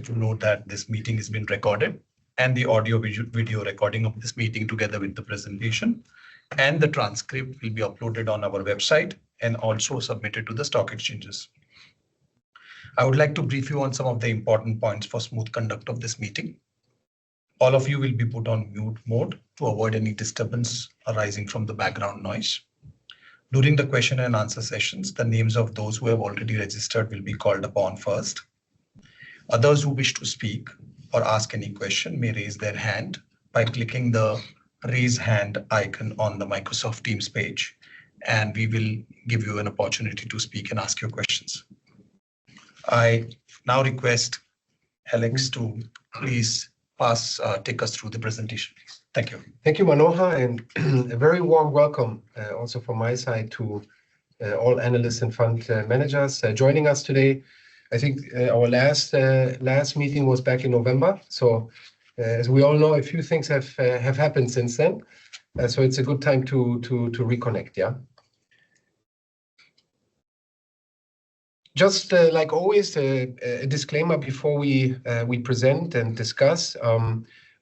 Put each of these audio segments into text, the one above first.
to note that this meeting has been recorded, and the audio video recording of this meeting together with the presentation and the transcript will be uploaded on our website and also submitted to the stock exchanges. I would like to brief you on some of the important points for smooth conduct of this meeting. All of you will be put on mute mode to avoid any disturbance arising from the background noise. During the question and answer sessions, the names of those who have already registered will be called upon first. Others who wish to speak or ask any question may raise their hand by clicking the raise hand icon on the Microsoft Teams page, and we will give you an opportunity to speak and ask your questions. I now request Alex to please take us through the presentation. Thank you. Thank you, Manohar, and a very warm welcome also from my side to all analysts and fund managers joining us today. I think our last meeting was back in November. So as we all know, a few things have happened since then. So it's a good time to reconnect. Yeah. Just like always, a disclaimer before we present and discuss.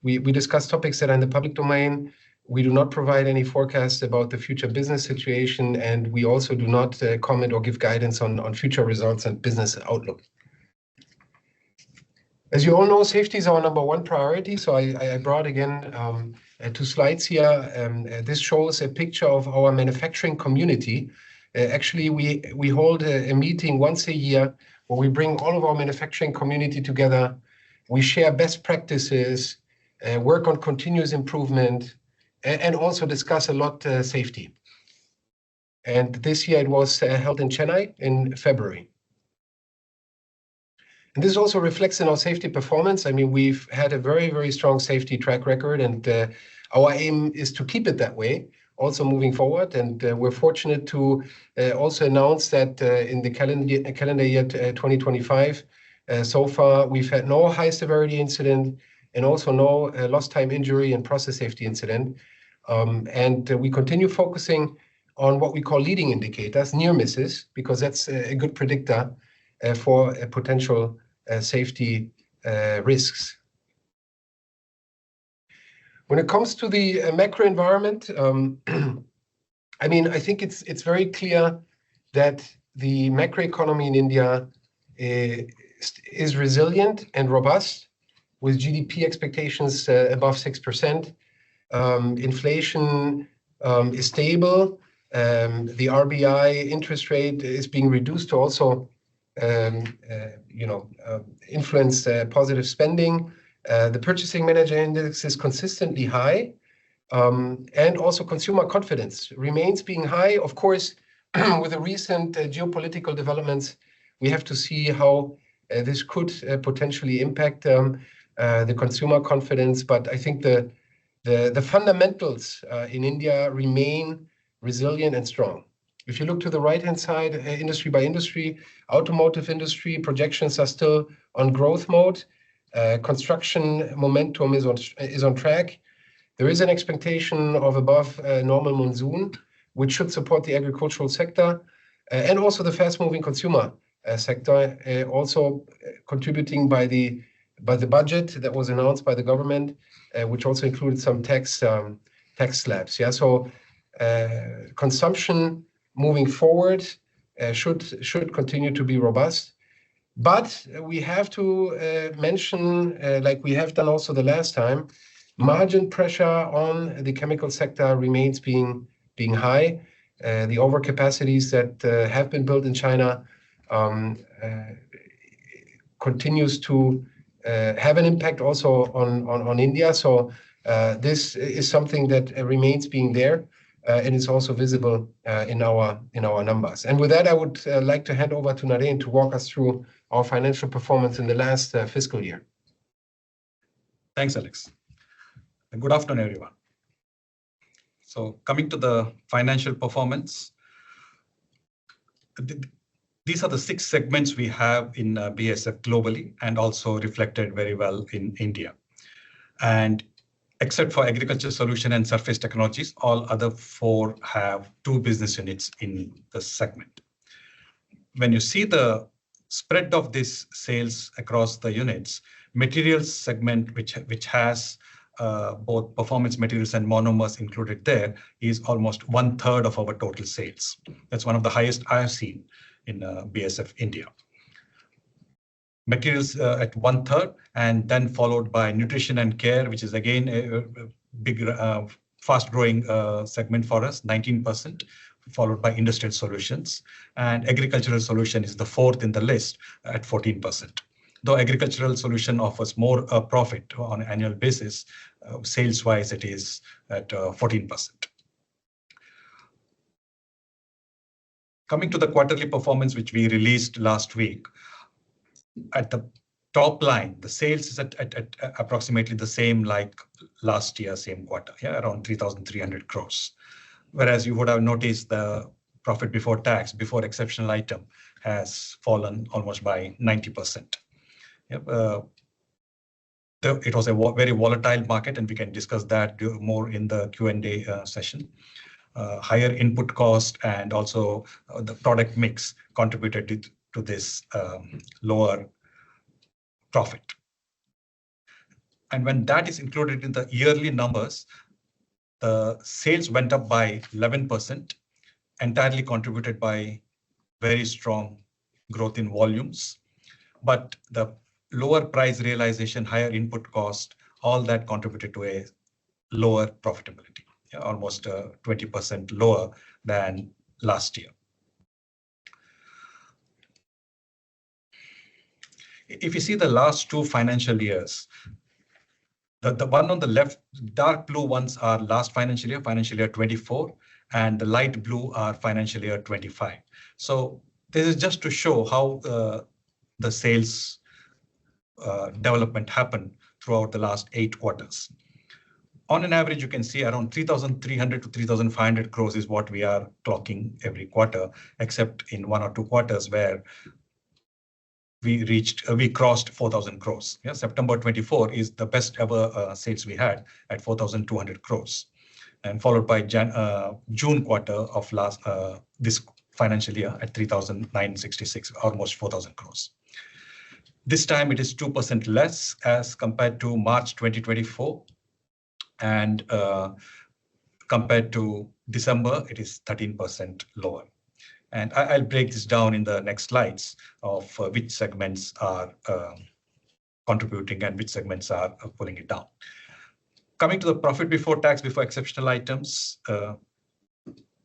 We discuss topics that are in the public domain. We do not provide any forecasts about the future business situation, and we also do not comment or give guidance on future results and business outlook. As you all know, safety is our #1 priority. So I brought again 2 slides here. This shows a picture of our manufacturing community. Actually, we hold a meeting once a year where we bring all of our manufacturing community together. We share best practices, work on continuous improvement, and also discuss a lot safety. And this year it was held in Chennai in February. And this also reflects in our safety performance. I mean, we've had a very, very strong safety track record, and our aim is to keep it that way, also moving forward. And we're fortunate to also announce that in the calendar year 2025, so far we've had no high severity incident and also no lost time injury and process safety incident. And we continue focusing on what we call leading indicators, near misses, because that's a good predictor for potential safety risks. When it comes to the macro environment, I mean, I think it's very clear that the macroeconomy in India is resilient and robust, with GDP expectations above 6%. Inflation is stable. The RBI interest rate is being reduced to also influence positive spending. The Purchasing Manager Index is consistently high, and also consumer confidence remains being high. Of course, with the recent geopolitical developments, we have to see how this could potentially impact the consumer confidence. But I think the fundamentals in India remain resilient and strong. If you look to the right-hand side, industry by industry, automotive industry projections are still on growth mode. Construction momentum is on track. There is an expectation of above normal monsoon, which should support the agricultural sector and also the fast-moving consumer sector, also contributing by the budget that was announced by the government, which also included some tax slabs. Yeah, so consumption moving forward should continue to be robust. But we have to mention, like we have done also the last time, margin pressure on the chemical sector remains being high. The overcapacities that have been built in China continues to have an impact also on India. So this is something that remains being there, and is also visible in our numbers. And with that, I would like to hand over to Naren to walk us through our financial performance in the last fiscal year. Thanks, Alex. Good afternoon, everyone. So coming to the financial performance, these are the 6 segments we have in BASF globally and also reflected very well in India. And except for Agriculture Solution and Surface Technologies, all other 4 have 2 business units in the segment. When you see the spread of this sales across the units, materials segment, which has both performance materials and monomers included there, is almost 1/3 of our total sales. That's one of the highest I have seen in BASF India. Materials at 1/3, and then followed by nutrition and care, which is again a big, fast-growing segment for us, 19%, followed by industrial solutions. And agricultural solution is the fourth in the list at 14%. Though agricultural solution offers more profit on an annual basis, sales-wise it is at 14%. Coming to the quarterly performance, which we released last week, at the top line, the sales is at approximately the same like last year, same quarter, around 3,300 crores. Whereas you would have noticed the profit before tax, before exceptional item, has fallen almost by 90%. It was a very volatile market, and we can discuss that more in the Q&A session. Higher input cost and also the product mix contributed to this lower profit. And when that is included in the yearly numbers, the sales went up by 11%, entirely contributed by very strong growth in volumes. But the lower price realization, higher input cost, all that contributed to a lower profitability, almost 20% lower than last year. If you see the last 2 financial years, the one on the left, dark blue ones are last financial year 24, and the light blue are financial year 25. So this is just to show how the sales development happened throughout the last 8 quarters. On an average, you can see around 3,300 to 3,500 crores is what we are clocking every quarter, except in 1 or 2 quarters where we crossed 4,000 crores. September 24 is the best ever sales we had at 4,200 crores, and followed by June quarter of this financial year at 3,966, almost 4,000 crores. This time it is 2% less as compared to March 2024, and compared to December, it is 13% lower. And I'll break this down in the next slides of which segments are contributing and which segments are pulling it down. Coming to the profit before tax, before exceptional items,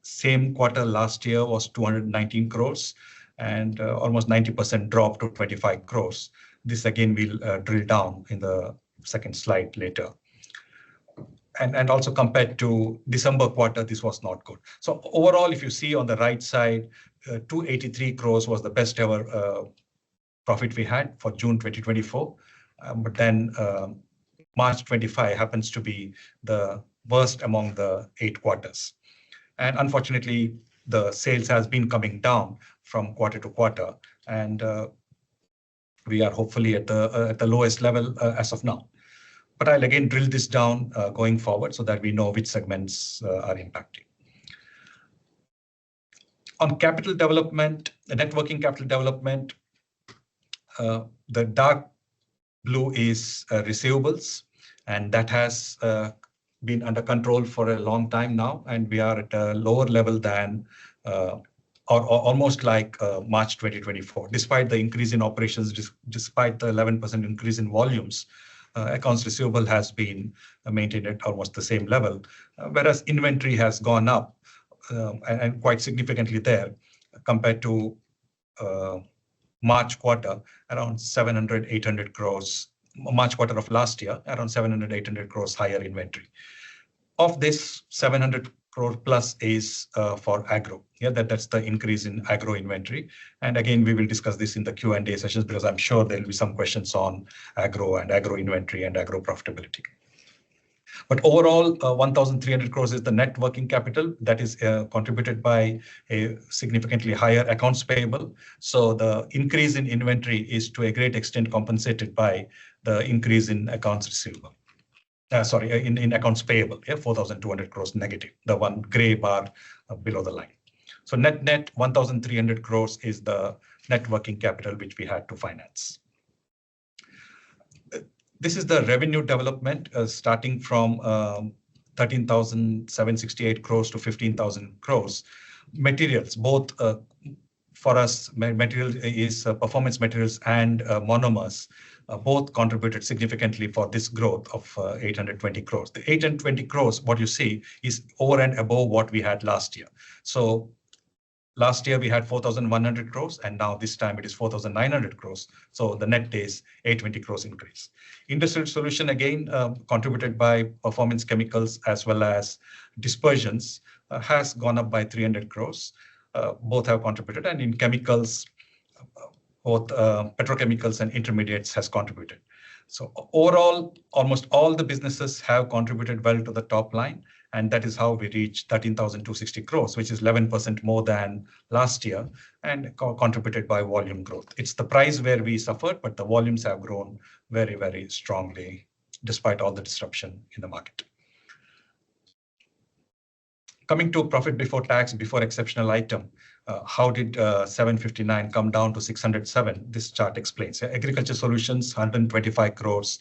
same quarter last year was 219 crores, and almost 90% drop to 25 crores. This again we'll drill down in the second slide later. And also compared to December quarter, this was not good. So overall, if you see on the right side, 283 crores was the best ever profit we had for June 2024. But then March 25 happens to be the worst among the 8 quarters. And unfortunately, the sales has been coming down from quarter to quarter, and we are hopefully at the lowest level as of now. But I'll again drill this down going forward so that we know which segments are impacting. On capital development, the net working capital development, the dark blue is receivables, and that has been under control for a long time now, and we are at a lower level than or almost like March 2024. Despite the increase in operations, despite the 11% increase in volumes, accounts receivable has been maintained at almost the same level, whereas inventory has gone up and quite significantly there compared to March quarter, around 700-800 crores. March quarter of last year, around 700-800 crores higher inventory. Of this, 700 crore plus is for agro. That's the increase in agro inventory. And again, we will discuss this in the Q&A sessions because I'm sure there will be some questions on agro and agro inventory and agro profitability. But overall, 1,300 crores is the net working capital that is contributed by a significantly higher accounts payable. So the increase in inventory is to a great extent compensated by the increase in accounts receivable. In accounts payable, 4,200 crores negative, the one gray bar below the line. So net 1,300 crores is the net working capital which we had to finance. This is the revenue development starting from 13,768 crores to 15,000 crores. Materials, both for us, material is performance materials and monomers, both contributed significantly for this growth of 820 crores. The 820 crores, what you see, is over and above what we had last year. So last year we had 4,100 crores, and now this time it is 4,900 crores. So the net is 820 crores increase. Industrial solution again contributed by performance chemicals as well as dispersions has gone up by 300 crores. Both have contributed, and in chemicals, both petrochemicals and intermediates has contributed. So overall, almost all the businesses have contributed well to the top line, and that is how we reached 13,260 crores, which is 11% more than last year, and contributed by volume growth. It's the price where we suffered, but the volumes have grown very, very strongly despite all the disruption in the market. Coming to profit before tax, before exceptional item, how did 759 come down to 607? This chart explains. Agriculture solutions, 125 crores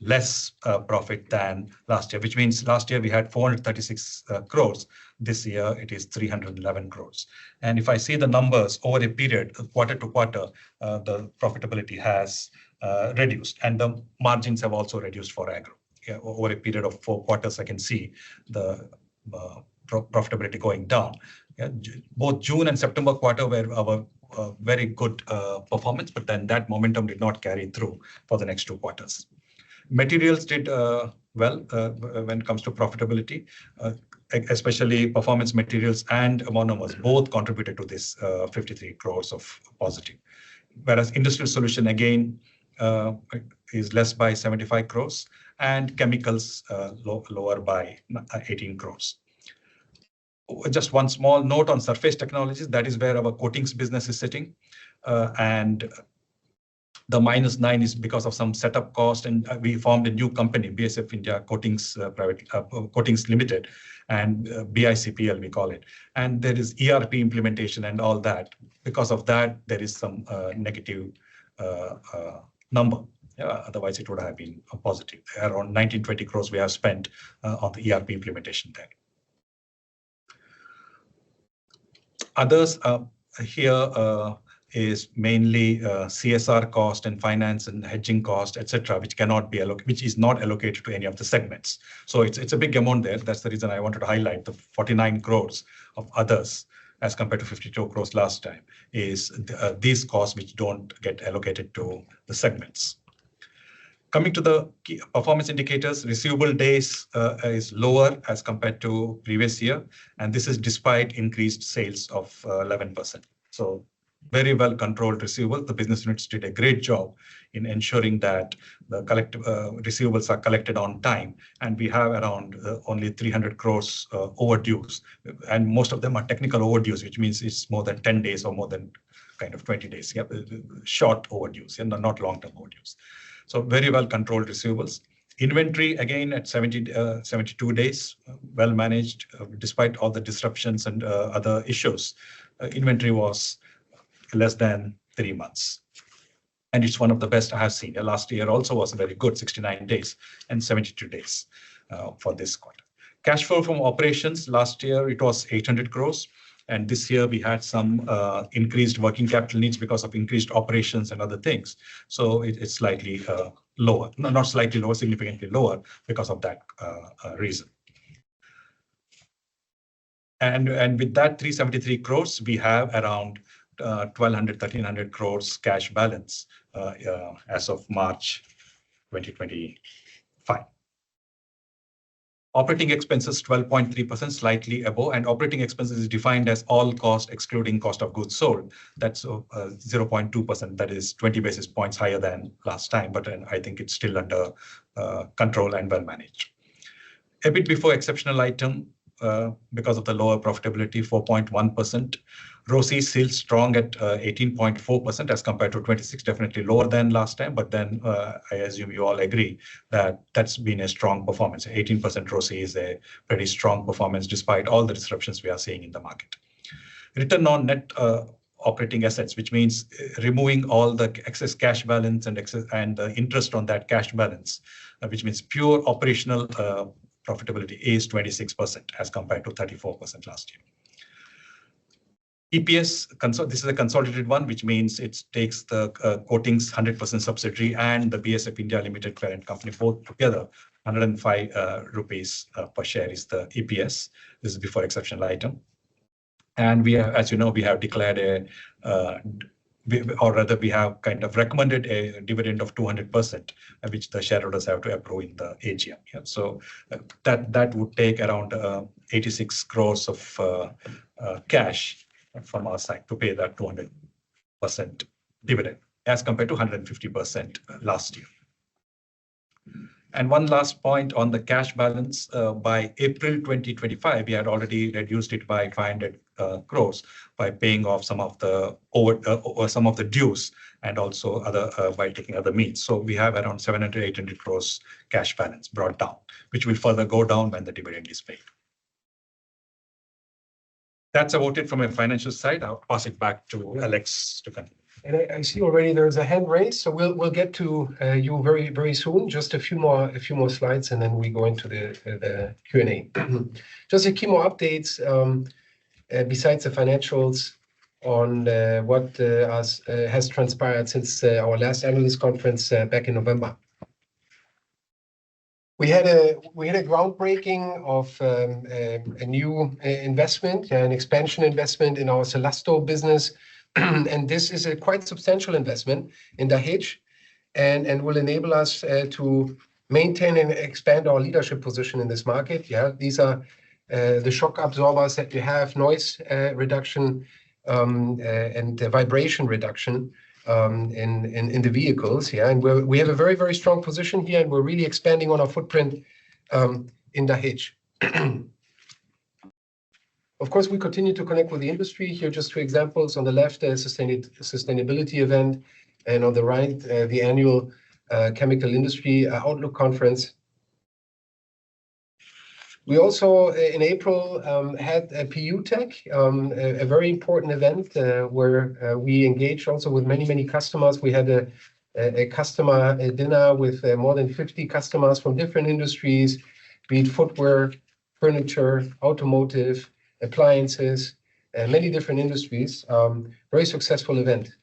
less profit than last year, which means last year we had 436 crores. This year it is 311 crores. And if I see the numbers over a period, quarter to quarter, the profitability has reduced, and the margins have also reduced for agro. Yeah, over a period of 4 quarters, I can see the profitability going down. Yeah, both June and September quarter were our very good performance, but then that momentum did not carry through for the next 2 quarters. Materials did well when it comes to profitability, especially performance materials and monomers both contributed to this 53 crores of positive. Whereas industrial solution again is less by 75 crores, and chemicals lower by 18 crores. Just one small note on surface technologies, that is where our coatings business is sitting. And the -9 is because of some setup cost, and we formed a new company, BASF India Coatings Limited, and BICPL we call it. And there is ERP implementation and all that. Because of that, there is some negative number. Otherwise, it would have been a positive. Around 19-20 crores we have spent on the ERP implementation there. Others here is mainly CSR cost and finance and hedging cost, etc., which cannot be which is not allocated to any of the segments. So it's a big amount there. That's the reason I wanted to highlight the 49 crores of others as compared to 52 crores last time is these costs which don't get allocated to the segments. Coming to the key performance indicators, receivable days is lower as compared to previous year, and this is despite increased sales of 11%. So very well controlled receivable. The business units did a great job in ensuring that the receivables are collected on time, and we have around only 300 crores overdues, and most of them are technical overdues, which means it's more than 10 days or more than kind of 20 days. Yeah, short overdues and not long-term overdues. So very well controlled receivables. Inventory again at 72 days, well managed despite all the disruptions and other issues. Inventory was less than 3 months, and it's one of the best I have seen. Last year also was very good, 69 days and 72 days for this quarter. Cash flow from operations last year it was 800 crores. And this year we had some increased working capital needs because of increased operations and other things. So it's slightly lower, no, not slightly lower, significantly lower because of that reason. And with that 373 crores, we have around 1,200, 1,300 crores cash balance as of March 2025. Operating expenses 12.3%, slightly above, and operating expenses is defined as all cost excluding cost of goods sold. That's 0.2%. That is 20 basis points higher than last time, but I think it's still under control and well managed. EBIT before exceptional item, because of the lower profitability, 4.1%. ROCE is still strong at 18.4% as compared to 26, definitely lower than last time. But then I assume you all agree that that's been a strong performance. 18% ROCE is a pretty strong performance despite all the disruptions we are seeing in the market. Return on net operating assets, which means removing all the excess cash balance and interest on that cash balance, which means pure operational profitability is 26% as compared to 34% last year. EPS, this is a consolidated one, which means it takes the Coatings 100% subsidiary and the BASF India Limited parent company both together. 105 rupees per share is the EPS. This is before exceptional item. And we have, as you know, we have declared we have kind of recommended a dividend of 200%, which the shareholders have to approve in the AGM. Yeah. So that would take around 86 crores of cash from our side to pay that 200% dividend as compared to 150% last year. And one last point on the cash balance, by April 2025, we had already reduced it by 500 crores by paying off some of the dues and also by taking other means. So we have around 700, 800 crores cash balance brought down, which will further go down when the dividend is paid. That's about it from a financial side. I'll pass it back to Alex to continue. And I see already there's a hand raised, so we'll get to you very soon. Just a few more slides, and then we go into the Q&A. Just a few more updates besides the financials on what has transpired since our last analyst conference back in November. We had a groundbreaking of a new investment, an expansion investment in our Cellasto business. And this is a quite substantial investment in Dahej and will enable us to maintain and expand our leadership position in this market. Yeah, these are the shock absorbers that you have, noise reduction and vibration reduction in the vehicles. Yeah, and we have a very strong position here, and we're really expanding on our footprint in Dahej. Of course, we continue to connect with the industry. Here, just two examples. On the left, sustainability event, and on the right, the annual Chemical Industry Outlook Conference. We also, in April, had a PU Tech, a very important event where we engaged also with many customers. We had a customer dinner with more than 50 customers from different industries, be it footwear, furniture, automotive, appliances, many different industries. Very successful event.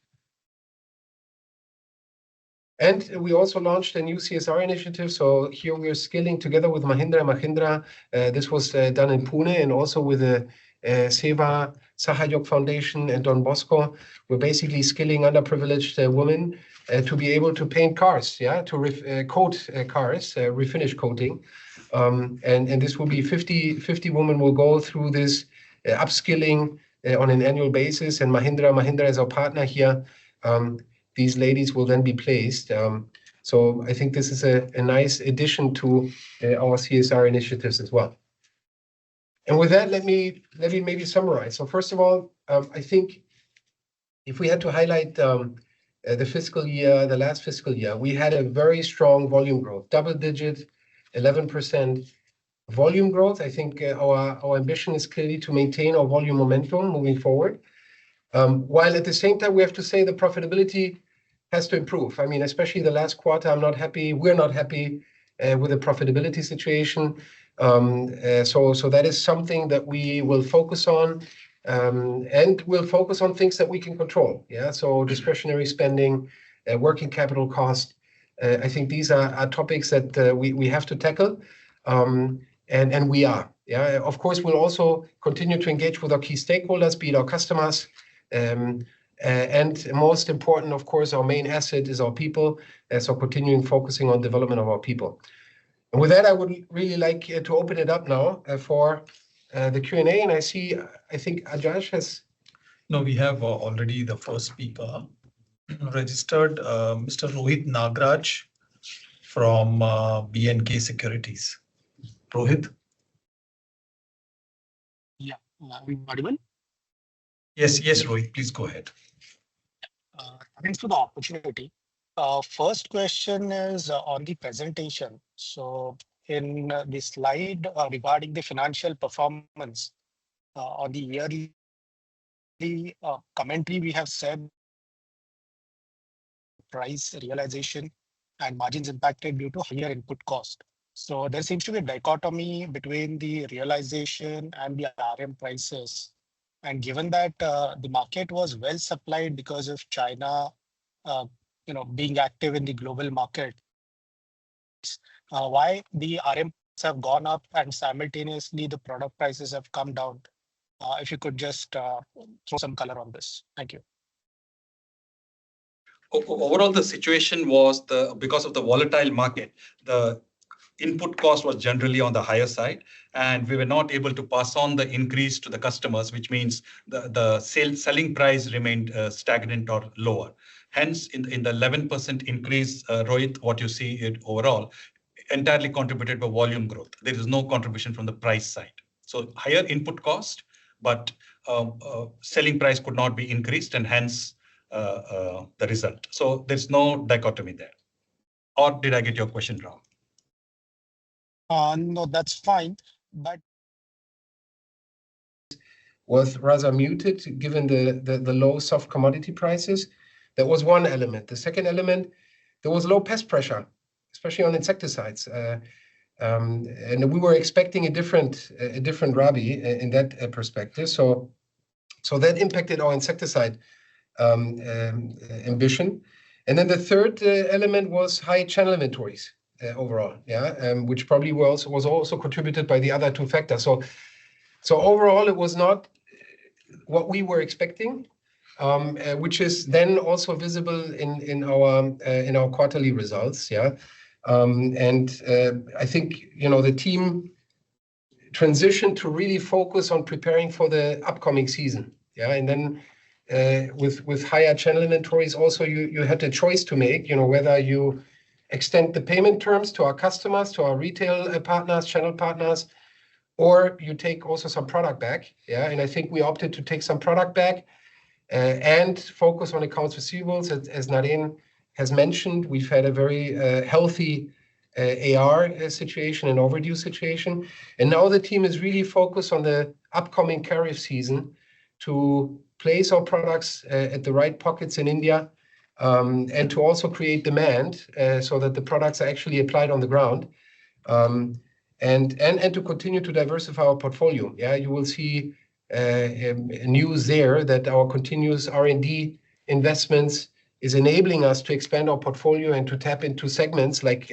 And we also launched a new CSR initiative. So here we are skilling together with Mahindra. This was done in Pune and also with the Seva Sahayog Foundation and Don Bosco. We're basically skilling underprivileged women to be able to paint cars, yeah, to coat cars, refinish coating. And this will be 50 women will go through this upskilling on an annual basis. And Mahindra is our partner here. These ladies will then be placed. So I think this is a nice addition to our CSR initiatives as well. And with that, let me maybe summarize. So first of all, I think if we had to highlight the last fiscal year, we had a very strong volume growth, double-digit, 11% volume growth. I think our ambition is clearly to maintain our volume momentum moving forward. While at the same time, we have to say the profitability has to improve. I mean, especially the last quarter, I'm not happy. We're not happy with the profitability situation. So that is something that we will focus on, and we'll focus on things that we can control. Yeah, so discretionary spending, working capital cost. I think these are topics that we have to tackle, and we are. Yeah, of course, we'll also continue to engage with our key stakeholders, be it our customers. And most important, of course, our main asset is our people. So continuing focusing on development of our people. And with that, I would really like to open it up now for the Q&A. And I think Ajash has. No, we have already the first speaker registered, Mr. Rohit Nagraj from B&K Securities. Rohit? Yeah, audible? Yes, Rohit, please go ahead. Thanks for the opportunity. First question is on the presentation. So in the slide regarding the financial performance on the yearly the commentary we have said price realization and margins impacted due to higher input cost. So there seems to be a dichotomy between the realization and the RM prices. And given that the market was well supplied because of China, uh, being active in the global market, why the RM have gone up and simultaneously the product prices have come down? If you could just throw some color on this. Thank you. Overall, the situation was because of the volatile market, the input cost was generally on the higher side, and we were not able to pass on the increase to the customers, which means the selling price remained stagnant or lower. Hence, in the 11% increase, Rohit, what you see it overall, entirely contributed by volume growth. There is no contribution from the price side. So higher input cost, but selling price could not be increased, and hence the result. So there's no dichotomy there. Or did I get your question wrong? No, that's fine. But was rather muted given the low soft commodity prices. That was one element. The second element, there was low pest pressure, especially on insecticides. And we were expecting a different Rabi in that perspective. So that impacted our insecticide ambition. And then the third element was high channel inventories overall, which probably was also contributed by the other two factors. So overall, it was not what we were expecting, which is then also visible in our quarterly results. And I think the team transitioned to really focus on preparing for the upcoming season. And then with higher channel inventories, also you had a choice to make, whether you extend the payment terms to our customers, to our retail partners, channel partners, or you take also some product back. And I think we opted to take some product back and focus on accounts receivables. As Naren has mentioned, we've had a very healthy AR situation and overdue situation. And now the team is really focused on the upcoming Kharif season to place our products at the right pockets in India, and to also create demand so that the products are actually applied on the ground. And to continue to diversify our portfolio. You will see news there that our continuous R&D investments is enabling us to expand our portfolio and to tap into segments like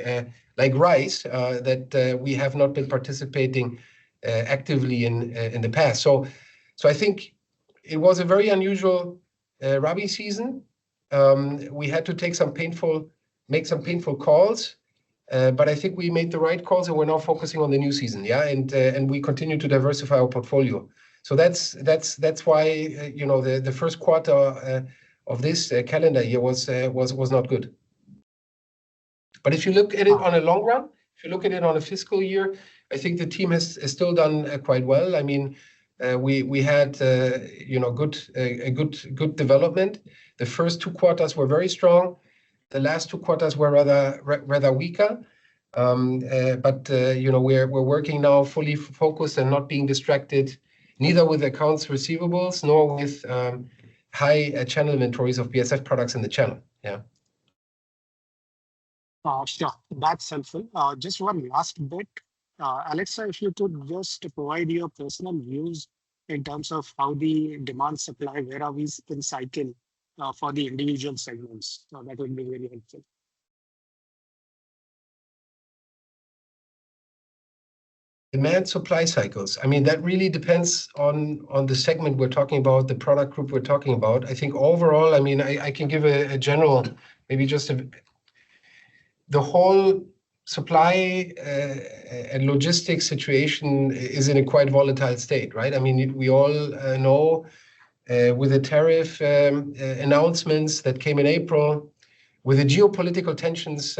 rice that we have not been participating actively in the past. So I think it was a very unusual Rabi season. We had to make some painful calls. But I think we made the right calls, and we're now focusing on the new season, and we continue to diversify our portfolio. So that's why the first quarter of this calendar year was not good. But if you look at it on a long run, if you look at it on a fiscal year, I think the team has still done quite well. I mean, we had a good development. The first two quarters were very strong. The last two quarters were rather weaker, but we're working now fully focused and not being distracted, neither with accounts receivables nor with high channel inventories of BASF products in the channel. Sure, that's helpful. Just one last bit, Alexa, if you could just provide your personal views in terms of how the demand supply, where are we in cycle for the individual segments. So that would be very helpful. Demand supply cycles. I mean, that really depends on the segment we're talking about, the product group we're talking about. I think overall, I mean, I can give a general, maybe just the whole supply and logistics situation is in a quite volatile state, right? I mean, we all know with the tariff announcements that came in April, with the geopolitical tensions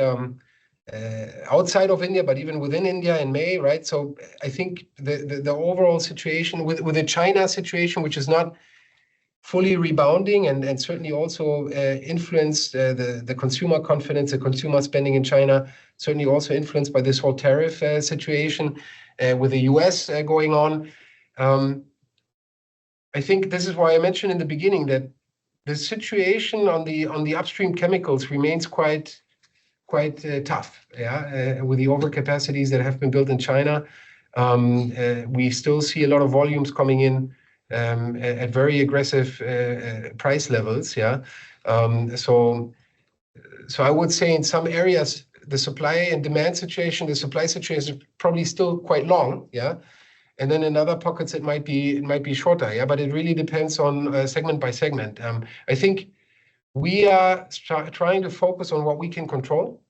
outside of India, but even within India in May, right? So I think the overall situation with the China situation, which is not fully rebounding and certainly also influenced the consumer confidence, the consumer spending in China, certainly also influenced by this whole tariff situation with the US going on. I think this is why I mentioned in the beginning that the situation on the upstream chemicals remains quite tough. Yeah, with the overcapacities that have been built in China, we still see a lot of volumes coming in at very aggressive price levels. Yeah, so I would say in some areas the supply and demand situation, the supply situation is probably still quite long. Yeah. And then in other pockets, it might be shorter, yeah. But it really depends on segment by segment. I think we are trying to focus on what we can control,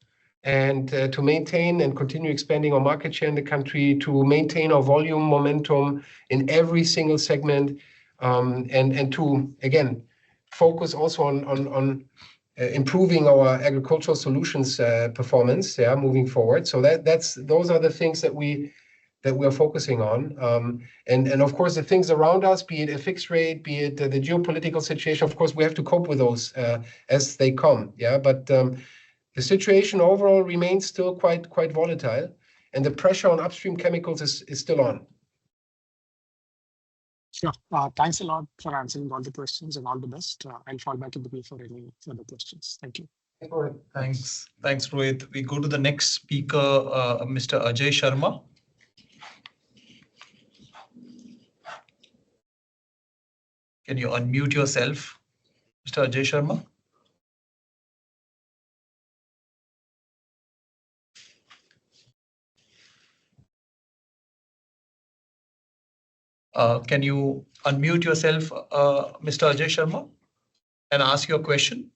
and to maintain and continue expanding our market share in the country, to maintain our volume momentum in every single segment, and to again focus also on improving our agricultural solutions performance, yeah, moving forward. So those are the things that we are focusing on. And of course, the things around us, be it a fixed rate, be it the geopolitical situation, of course, we have to cope with those as they come. Yeah, but the situation overall remains still quite volatile, and the pressure on upstream chemicals is still on. Sure. Thanks a lot for answering all the questions, and all the best. I'll fall back in the queue for any further questions. Thank you. Thanks, Rohit. We go to the next speaker, Mr. Ajay Sharma. Can you unmute yourself, Mr. Ajay Sharma? Can you unmute yourself, Mr. Ajay Sharma, and ask your question?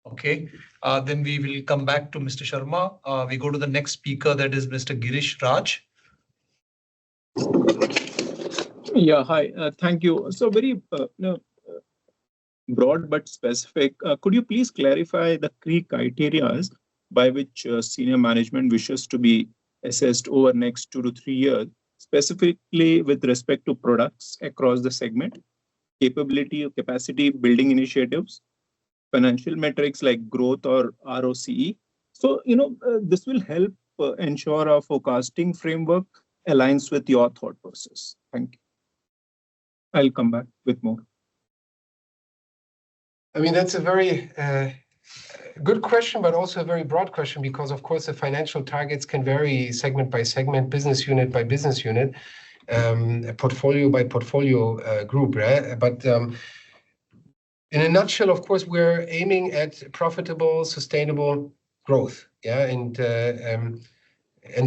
Okay, then we will come back to Mr. Sharma. We go to the next speaker, that is Mr. Girish Raj. Yeah, hi. Thank you. So very broad but specific. Could you please clarify the key criteria by which senior management wishes to be assessed over next 2 to 3 years, specifically with respect to products across the segment, capability or capacity building initiatives, financial metrics like growth or ROCE? So, this will help ensure our forecasting framework aligns with your thought process. Thank you. I'll come back with more. I mean, that's a very good question, but also a very broad question, because of course the financial targets can vary segment by segment, business unit by business unit, portfolio by portfolio group, right? But in a nutshell, of course, we're aiming at profitable, sustainable growth, yeah, and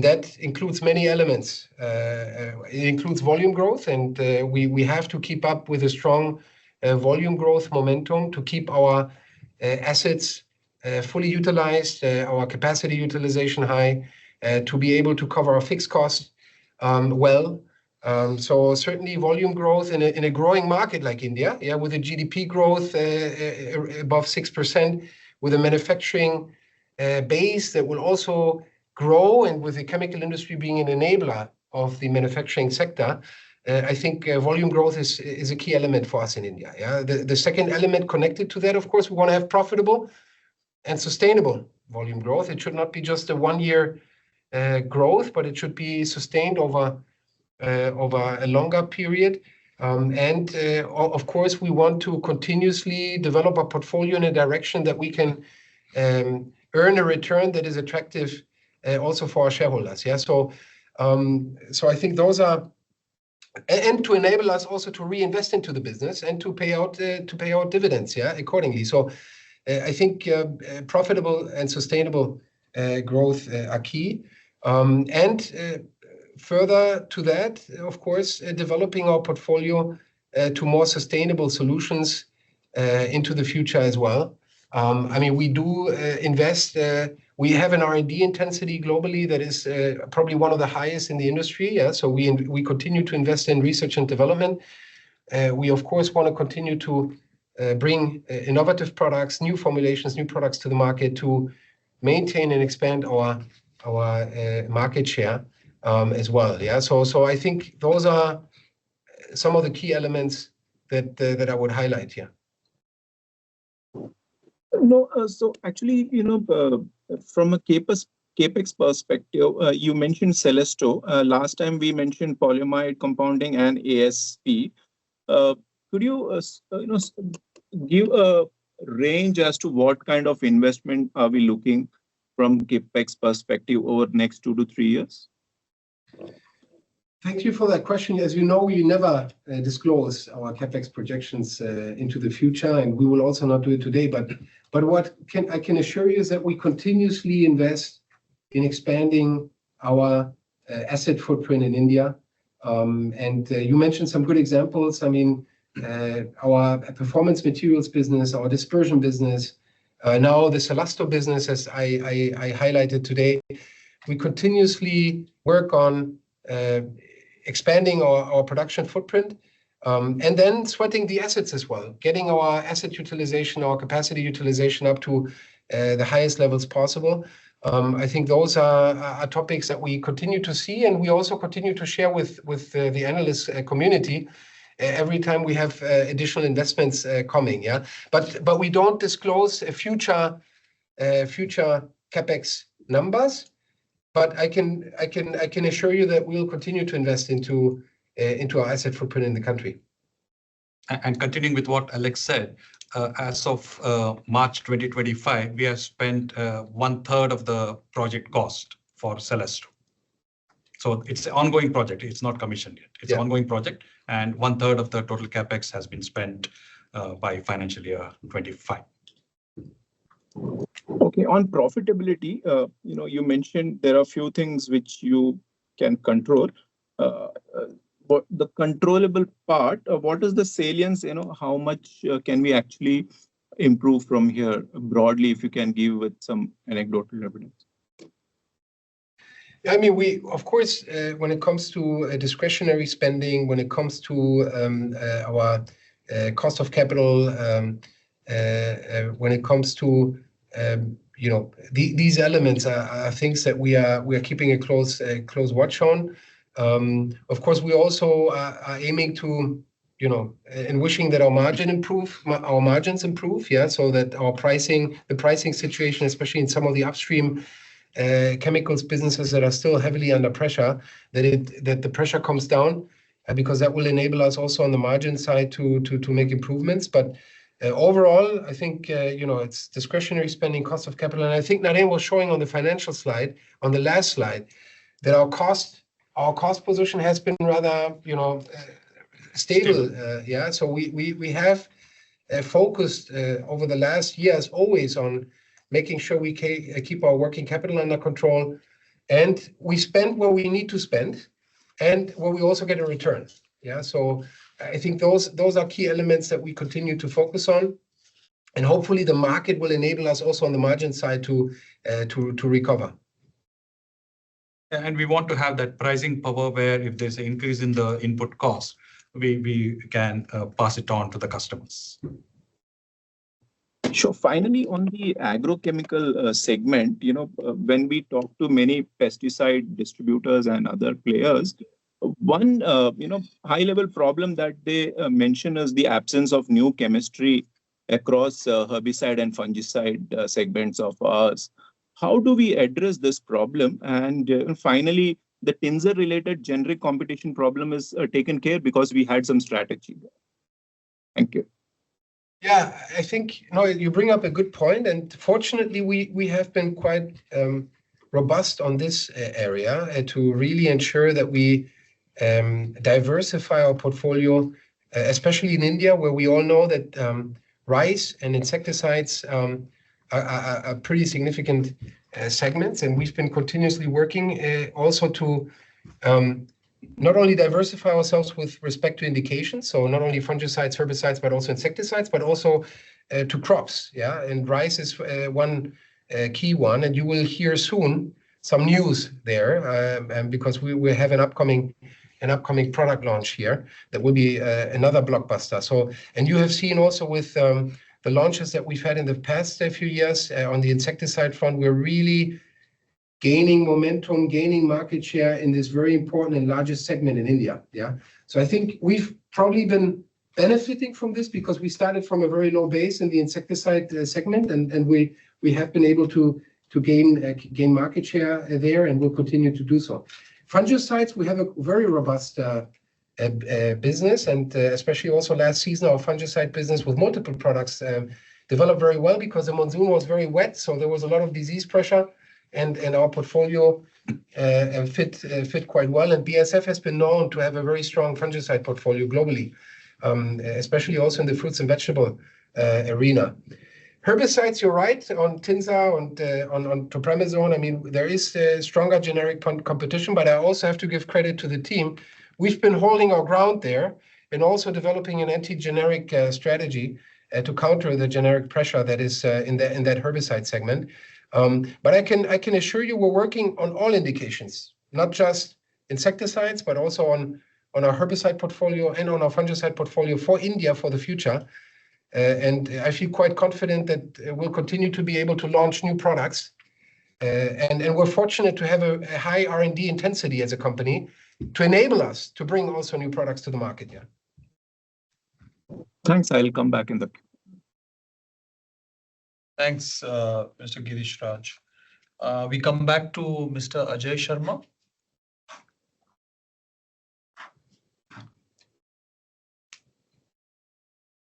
that includes many elements. It includes volume growth, and we have to keep up with a strong volume growth momentum to keep our assets fully utilized, our capacity utilization high, to be able to cover our fixed costs well. So certainly volume growth in a growing market like India, yeah, with a GDP growth above 6%, with a manufacturing base that will also grow, and with the chemical industry being an enabler of the manufacturing sector, I think volume growth is a key element for us in India. Yeah, the second element connected to that, of course, we want to have profitable and sustainable volume growth. It should not be just a one-year growth, but it should be sustained over a longer period. And of course, we want to continuously develop a portfolio in a direction that we can earn a return that is attractive also for our shareholders. Yeah, so I think those are, and to enable us also to reinvest into the business and to pay out dividends, yeah, accordingly. So I think profitable and sustainable growth are key. And further to that, of course, developing our portfolio to more sustainable solutions into the future as well. I mean, we do invest. We have an R&D intensity globally that is probably one of the highest in the industry. Yeah, so we continue to invest in research and development. We of course want to continue to bring innovative products, new formulations, new products to the market to maintain and expand our market share as well. Yeah, so I think those are some of the key elements that I would highlight here. No, so actually, from a CapEx CapEx perspective, you mentioned Celesto. Last time we mentioned polyamide compounding and ASP. Could you, give a range as to what kind of investment are we looking from CapEx perspective over next 2 to 3 years? Thank you for that question. As you know, we never disclose our CapEx projections into the future, and we will also not do it today. But what I can assure you is that we continuously invest in expanding our asset footprint in India. And you mentioned some good examples. I mean, our performance materials business, our dispersion business, now the Celesto business, as I highlighted today, we continuously work on expanding our production footprint, and then sweating the assets as well, getting our asset utilization, our capacity utilization up to the highest levels possible. I think those are topics that we continue to see, and we also continue to share with the analyst community every time we have additional investments coming. Yeah, but we don't disclose future CapEx numbers. But I can assure you that we'll continue to invest into our asset footprint in the country. And continuing with what Alex said, as of March 2025, we have spent 1/3 of the project cost for Celesto. So it's an ongoing project. It's not commissioned yet. It's an ongoing project, and 1/3 of the total CapEx has been spent by financial year 25. Okay, on profitability, you mentioned there are a few things which you can control. But the controllable part, what is the salience? How much can we actually improve from here broadly, if you can give with some anecdotal evidence? I mean, of course, when it comes to discretionary spending, when it comes to our cost of capital, when it comes to these elements are things that we are keeping a close watch on. Of course, we also are aiming to, and wishing that our margins improve, yeah, so that the pricing situation, especially in some of the upstream chemicals businesses that are still heavily under pressure, that the pressure comes down, because that will enable us also on the margin side to make improvements. But overall, I think it's discretionary spending, cost of capital, and I think Naren was showing on the financial slide, on the last slide, that our cost position has been rather stable. Yeah, so we have focused over the last years always on making sure we keep our working capital under control, and we spend where we need to spend, and where we also get a return. Yeah, so I think those are key elements that we continue to focus on, and hopefully the market will enable us also on the margin side to recover. And we want to have that pricing power where if there's an increase in the input cost, we can pass it on to the customers. Sure. Finally, on the agrochemical segment, when we talk to many pesticide distributors and other players, one high-level problem that they mention is the absence of new chemistry across herbicide and fungicide segments of ours. How do we address this problem? And finally, the Tinzer-related generic competition problem is taken care because we had some strategy there. Thank you. Yeah, I think you bring up a good point, and fortunately, we have been quite robust on this area to really ensure that we diversify our portfolio, especially in India, where we all know that rice and insecticides are pretty significant segments, and we've been continuously working also to not only diversify ourselves with respect to indications, so not only fungicides, herbicides, but also insecticides, but also to crops. Yeah, and rice is one key one, and you will hear soon some news there, because we have an upcoming product launch here that will be another blockbuster. So, and you have seen also with the launches that we've had in the past few years on the insecticide front, we're really gaining momentum, gaining market share in this very important and largest segment in India. Yeah, so I think we've probably been benefiting from this because we started from a very low base in the insecticide segment, and we have been able to to gain market share there, and we'll continue to do so. Fungicides, we have a very robust business, and especially also last season, our fungicide business with multiple products developed very well because the monsoon was very wet, so there was a lot of disease pressure, and our portfolio fit quite well. And BASF has been known to have a very strong fungicide portfolio globally, especially also in the fruits and vegetable arena. Herbicides, you're right, on Tinza, on topramazone. I mean, there is stronger generic competition, but I also have to give credit to the team. We've been holding our ground there and also developing an anti-generic strategy to counter the generic pressure that is in that herbicide segment. But I can assure you we're working on all indications, not just insecticides, but also on our herbicide portfolio and on our fungicide portfolio for India for the future. And I feel quite confident that we'll continue to be able to launch new products. And we're fortunate to have a high R&D intensity as a company to enable us to bring also new products to the market. Yeah. Thanks. I'll come back in the. Thanks, Mr. Girish Raj. We come back to Mr. Ajay Sharma.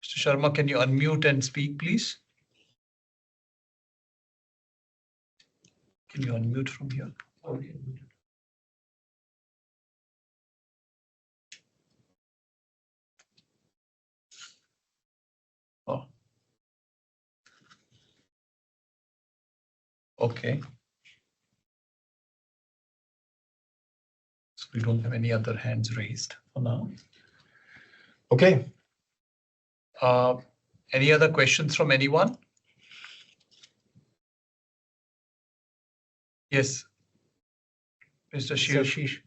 Mr. Sharma, can you unmute and speak, please? Can you unmute from here? Oh. Okay. So we don't have any other hands raised for now. Okay. Any other questions from anyone? Yes. Mr. Sheesh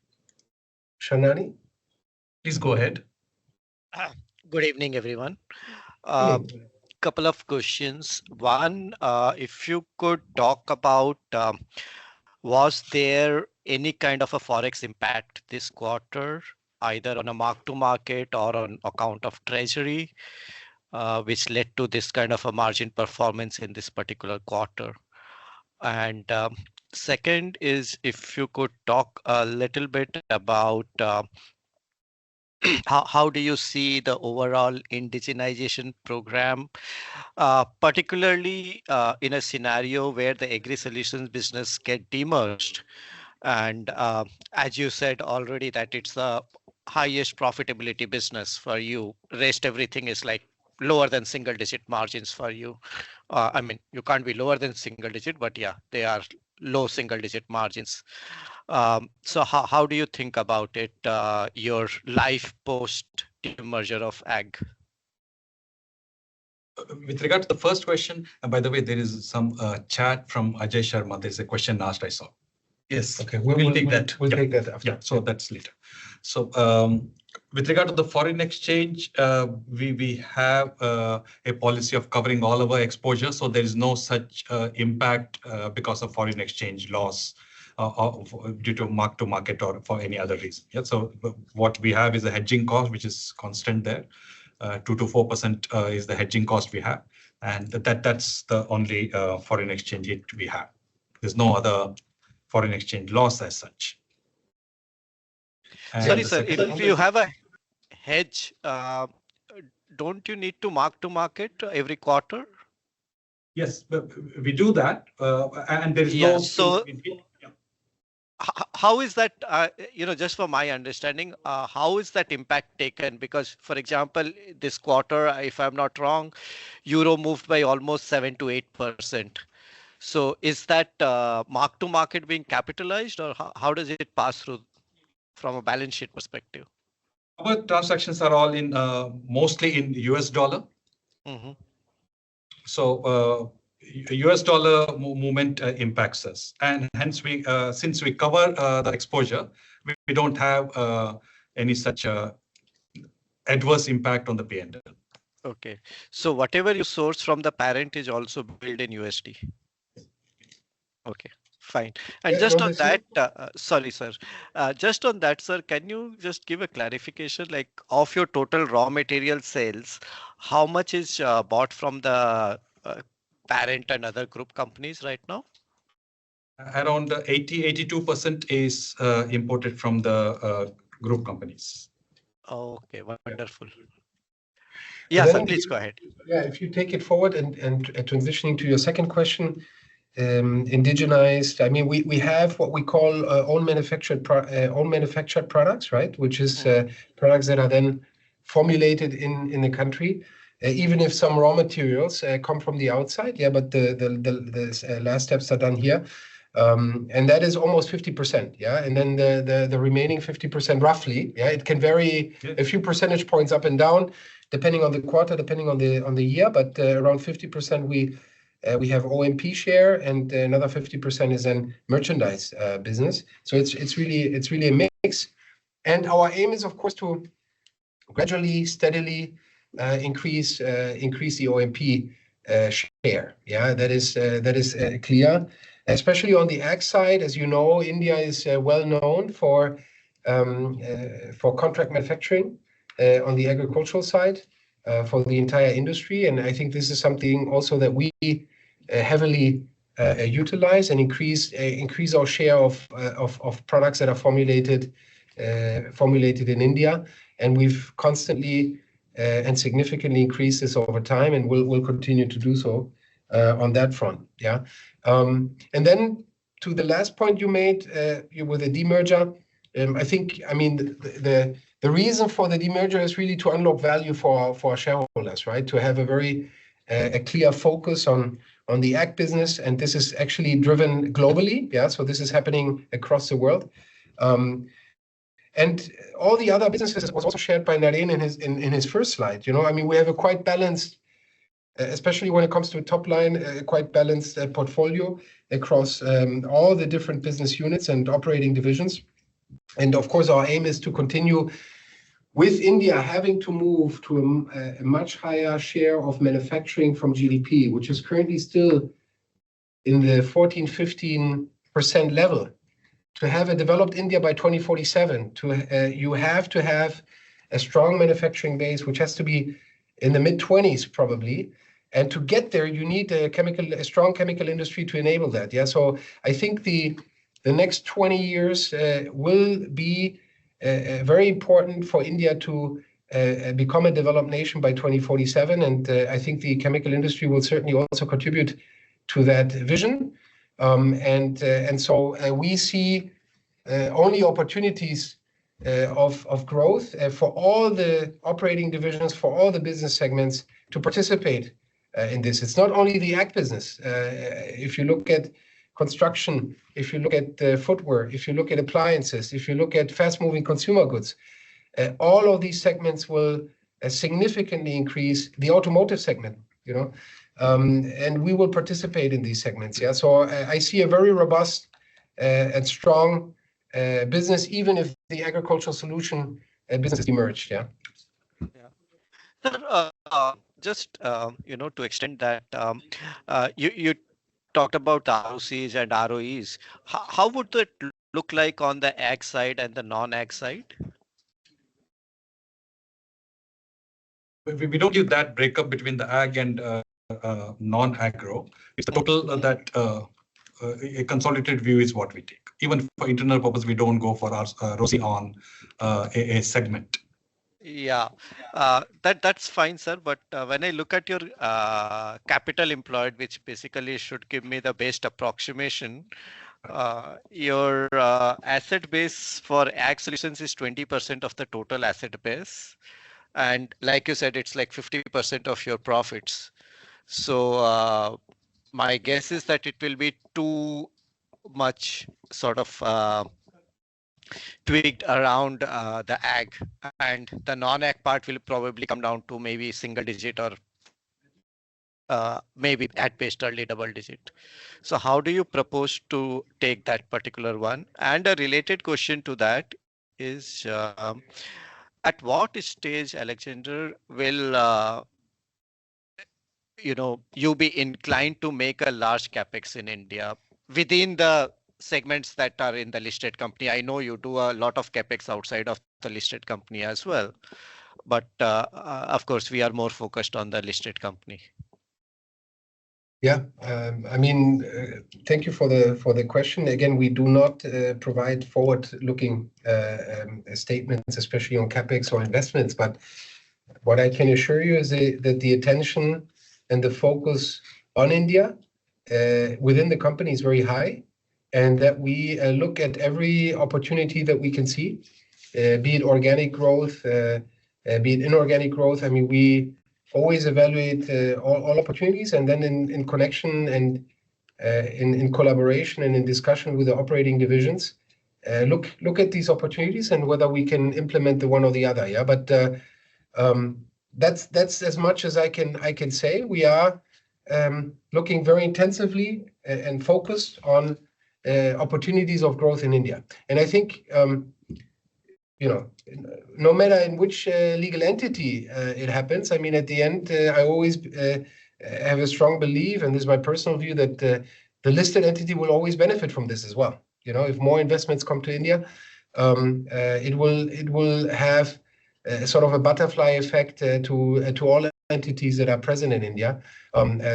Shanani. Please go ahead. Good evening, everyone. Couple of questions. One, if you could talk about, was there any kind of a forex impact this quarter, either on a mark-to-market or on account of treasury, which led to this kind of a margin performance in this particular quarter? And second is, if you could talk a little bit about how do you see the overall indigenization program, particularly in a scenario where the agri-solutions business get demerged? And as you said already, that it's the highest profitability business for you. Rest everything is like lower than single-digit margins for you. I mean, you can't be lower than single-digit, but yeah, they are low single-digit margins. So how do you think about it, your life post demerger of ag? With regard to the first question, and by the way, there is some chat from Ajay Sharma. There's a question asked, I saw. Yes. Okay, We'll take that. We'll take that after. Yeah, so that's later. So with regard to the foreign exchange, we have a policy of covering all of our exposure. So there is no such impact because of foreign exchange loss due to mark to market or for any other reason. Yeah. So what we have is a hedging cost, which is constant there. 2 to 4% is the hedging cost we have. And that's the only foreign exchange hit we have. There's no other foreign exchange loss as such. Sorry, sir, if you have a hedge, don't you need to mark to market every quarter? Yes, but we do that, and there is no. So how is that, just for my understanding, how is that impact taken? Because, for example, this quarter, if I'm not wrong, euro moved by almost 7 to 8%. So is that mark to market being capitalized, or how does it pass through from a balance sheet perspective? Our transactions are all in mostly in US dollar. Mm-hmm. So US dollar movement impacts us, and hence we since we cover the exposure, we don't have any such adverse impact on the P&L. Okay, so whatever you source from the parent is also billed in USD. Okay, fine. And Yeah, just no, on that, sorry, sir, just on that, sir, can you just give a clarification, like of your total raw material sales, how much is bought from the parent and other group companies right now? Around 82% is imported from the group companies. Okay, wonderful. And Yeah, then sir, please go ahead. Yeah, if you take it forward and transitioning to your second question, indigenized. I mean, we have what we call own manufactured products, right? Which is products that are then formulated in the country, even if some raw materials come from the outside. Yeah, but the last steps are done here. And that is almost 50%, yeah. And then the remaining 50% roughly, yeah, it can vary a few percentage points up and down, depending on the quarter, depending on the year. But around 50% we have OMP share, and another 50% is then merchandise business. So it's really a mix. And our aim is, of course, to gradually, steadily increase the OMP share. Yeah, that is clear. Especially on the ag side, as you know, India is well known for contract manufacturing on the agricultural side for the entire industry. And I think this is something also that we heavily utilize and increase our share of products that are formulated in India. And we've constantly and significantly increased this over time, and we'll continue to do so on that front. Yeah. And then to the last point you made with the demerger, I mean, the reason for the demerger is really to unlock value for our shareholders, right? To have a very clear focus on the ag business, and this is actually driven globally. Yeah, so this is happening across the world. And all the other businesses was also shared by Naren in his first slide. You know, I mean, we have a quite balanced, especially when it comes to top line, quite balanced portfolio across all the different business units and operating divisions. And of course, our aim is to continue with India having to move to a much higher share of manufacturing from GDP, which is currently still in the 14-15% level. To have a developed India by 2047, you have to have a strong manufacturing base, which has to be in the mid-20s probably. And to get there, you need a strong chemical industry to enable that. Yeah, so I think the next 20 years will be very important for India to become a developed nation by 2047. And I think the chemical industry will certainly also contribute to that vision. And so we see only opportunities of growth for all the operating divisions, for all the business segments to participate in this. It's not only the ag business. If you look at construction, if you look at footwear, if you look at appliances, if you look at fast-moving consumer goods, all of these segments will significantly increase the automotive segment, you know, and we will participate in these segments. Yeah, so I see a very robust and strong business, even if the agricultural solution business is emerged. Yeah. Sir, just to extend that, you talked about ROCs and ROEs. How would that look like on the ag side and the non-ag side? We don't give that breakup between the ag and non-agro. It's the total that a consolidated view is what we take. Even for internal purpose, we don't go for our ROCE on a segment. Yeah, that's fine, sir. But when I look at your capital employed, which basically should give me the best approximation, your asset base for ag solutions is 20% of the total asset base. And like you said, it's like 50% of your profits. So my guess is that it will be too much sort of tweaked around the ag, and the non-ag part will probably come down to maybe single digit or maybe at best early double digit. So how do you propose to take that particular one? And a related question to that is, at what stage, Alexander, will you be inclined to make a large capex in India within the segments that are in the listed company? I know you do a lot of capex outside of the listed company as well, but of course we are more focused on the listed company. Yeah, I mean, thank you for the question. Again, we do not provide forward-looking statements, especially on CapEx or investments. But what I can assure you is that the attention and the focus on India within the company is very high, and that we look at every opportunity that we can see, be it organic growth, be it inorganic growth. I mean, we always evaluate all opportunities, and then in connection and in collaboration and in discussion with the operating divisions, look at these opportunities and whether we can implement the one or the other. Yeah, but that's as much as I can say. We are looking very intensively and focused on opportunities of growth in India. And I think you know, no matter in which legal entity it happens, I mean, at the end, I always have a strong belief, and this is my personal view, that the listed entity will always benefit from this as well. You know, if more investments come to India, it will have sort of a butterfly effect to all entities that are present in India.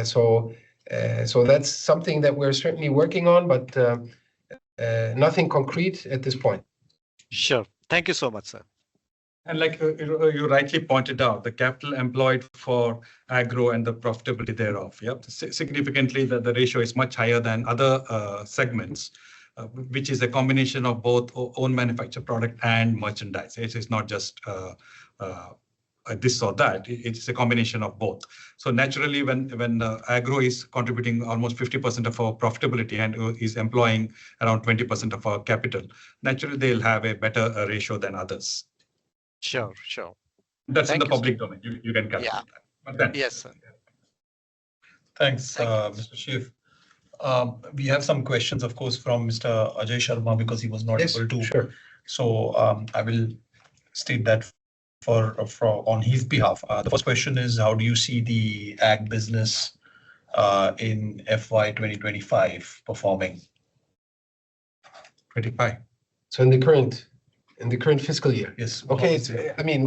So that's something that we're certainly working on, but nothing concrete at this point. Sure. Thank you so much, sir. And like you rightly pointed out, the capital employed for agro and the profitability thereof, yeah, significantly the ratio is much higher than other segments, which is a combination of both own manufactured product and merchandise. It is not just this or that. It's a combination of both. So naturally, when agro is contributing almost 50% of our profitability and is employing around 20% of our capital, naturally they'll have a better ratio than others. Sure, sure. That's Thank in the you, public domain. You can calculate that. But then, yes, sir. Thanks, Mr. Shiv. We have some questions, of course, from Mr. Ajay Sharma because he was not able to. Sure. So I will state that for on his behalf. The first question is, how do you see the ag business in FY 2025 performing? 25. So in the current fiscal year. Yes. Okay. I mean,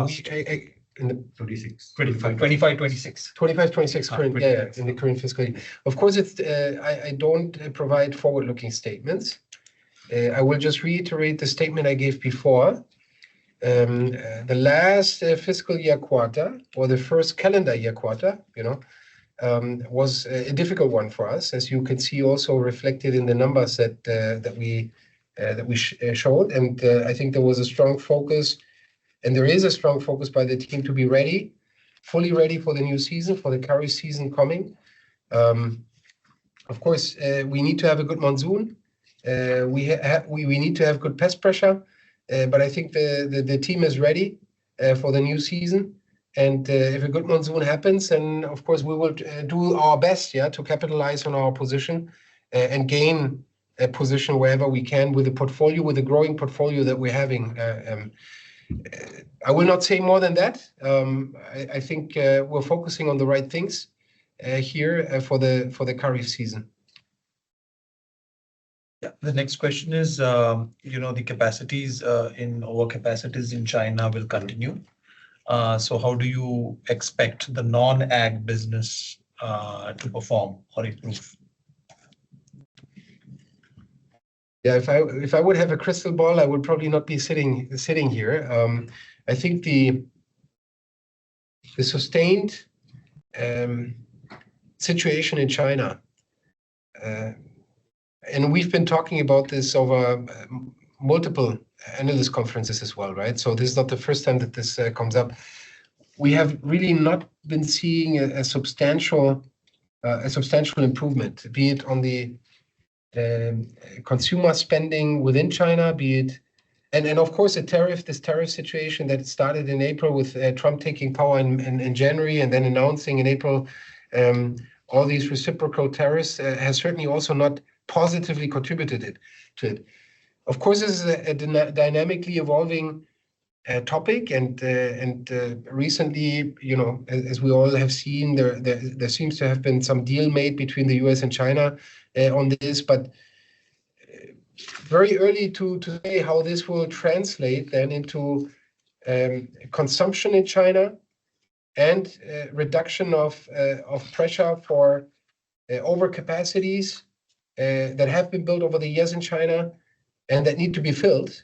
in the 26. 25, 26. 25, 26 current, 26. in the current fiscal year. Of course, it's I don't provide forward-looking statements. I will just reiterate the statement I gave before. The last fiscal year quarter, or the first calendar year quarter, was a difficult one for us, as you can see also reflected in the numbers that we showed. And I think there was a strong focus, and there is a strong focus by the team to be ready, fully ready for the new season, for the Kharif season coming. Of course, we need to have a good monsoon. We need to have good pest pressure, but I think the team is ready for the new season. And if a good monsoon happens, then of course we will do our best, to capitalize on our position and gain a position wherever we can with the portfolio, with the growing portfolio that we're having. I will not say more than that. I think we're focusing on the right things here for the Kharif season. Yeah. The next question is, the capacities overcapacities in China will continue. So how do you expect the non-ag business to perform or improve? Yeah, if I would have a crystal ball, I would probably not be sitting here. I think the sustained situation in China, and we've been talking about this over multiple analyst conferences as well, right? So this is not the first time that this comes up. We have really not been seeing a substantial improvement, be it on the consumer spending within China, be it, and of course this tariff situation that started in April with Trump taking power in January and then announcing in April all these reciprocal tariffs has certainly also not positively contributed to it. Of course, this is a dynamically evolving topic, and recently, as we all have seen, there seems to have been some deal made between the US and China on this, but very early to say how this will translate then into consumption in China and reduction of pressure for overcapacities that have been built over the years in China and that need to be filled,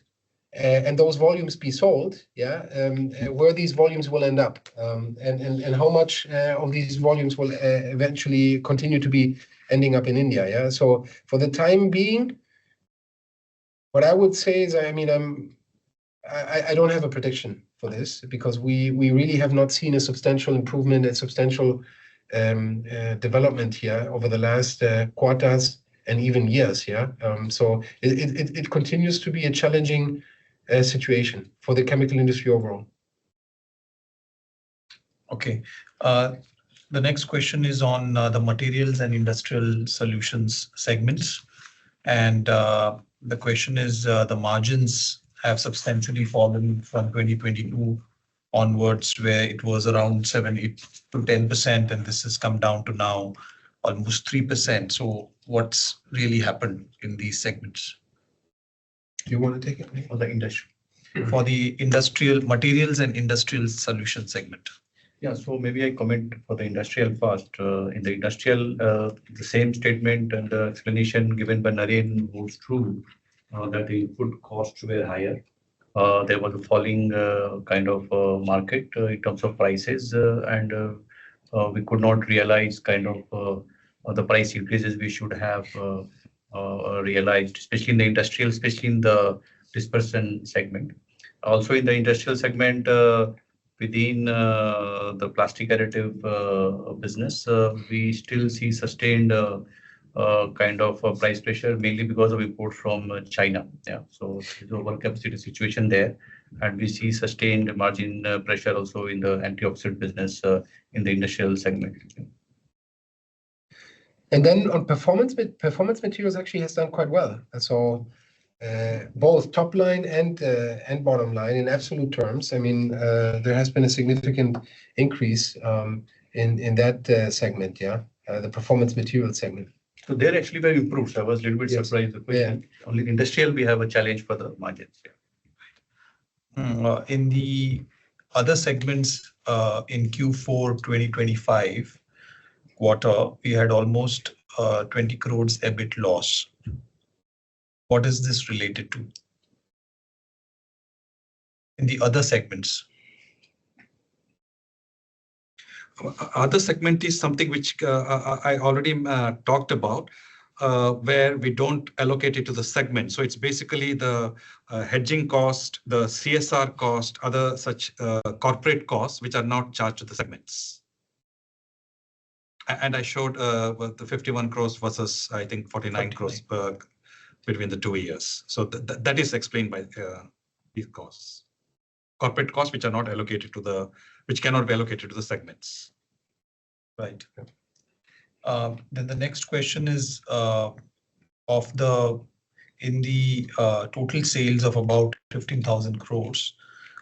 and those volumes be sold, where these volumes will end up, and how much of these volumes will eventually continue to be ending up in India. So for the time being, what I would say is, I mean, I don't have a prediction for this because we really have not seen a substantial improvement and substantial development here over the last quarters and even years. So it continues to be a challenging situation for the chemical industry overall. Okay. The next question is on the materials and industrial solutions segments. And the question is the margins have substantially fallen from 2022 onwards, where it was around 7 to 10%, and this has come down to now almost 3%. So what's really happened in these segments? Do you want to take it? For the industry, for the industrial materials and industrial solution segment. Yeah, so maybe I comment for the industrial first. In the industrial, the same statement and the explanation given by Naren holds true, that the input costs were higher. There was a falling kind of market in terms of prices, and we could not realize kind of the price increases we should have realized, especially in the industrial, especially in the dispersion segment. Also in the industrial segment, within the plastic additive business, we still see sustained kind of price pressure, mainly because of import from China. So there's overcapacity situation there, and we see sustained margin pressure also in the antioxidant business in the industrial segment. And then on performance materials actually has done quite well. So both top line and bottom line in absolute terms. I mean, there has been a significant increase in that segment. The performance materials segment. So they're actually very improved. I was a little bit surprised. The question. Only industrial, we have a challenge for the margins. In the other segments, in Q4 2025 quarter, we had almost 20 crores EBIT loss. What is this related to? In the other segments. Other segment is something which I already talked about, where we don't allocate it to the segment. So it's basically the hedging cost, the CSR cost, other such corporate costs, which are not charged to the segments. And I showed the 51 crores versus, I think, 49 crores between the 2 years. So that is explained by these costs. Corporate costs, which are not allocated to the, which cannot be allocated to the segments. Right. Then the next question is in the total sales of about 15,000 crores,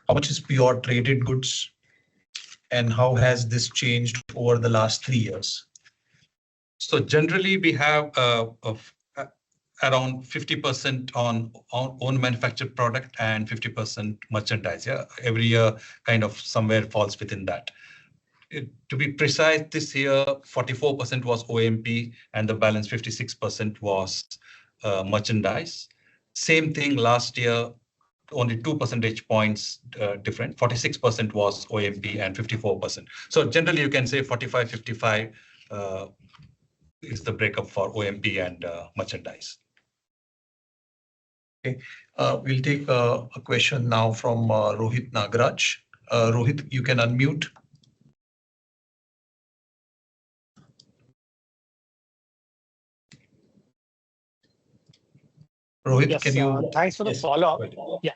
how much is pure traded goods, and how has this changed over the last 3 years? So generally, we have around 50% on own manufactured product and 50% merchandise. Every year kind of somewhere falls within that. To be precise, this year 44% was OMP and the balance 56% was merchandise. Same thing last year, only 2 percentage points different. 46% was OMP and 54%. So generally you can say 45-55 is the breakup for OMP and merchandise. Okay, we'll take a question now from Rohit Nagraj. Rohit, you can unmute. Rohit, yes, can you? Thanks for the follow-up. Yeah,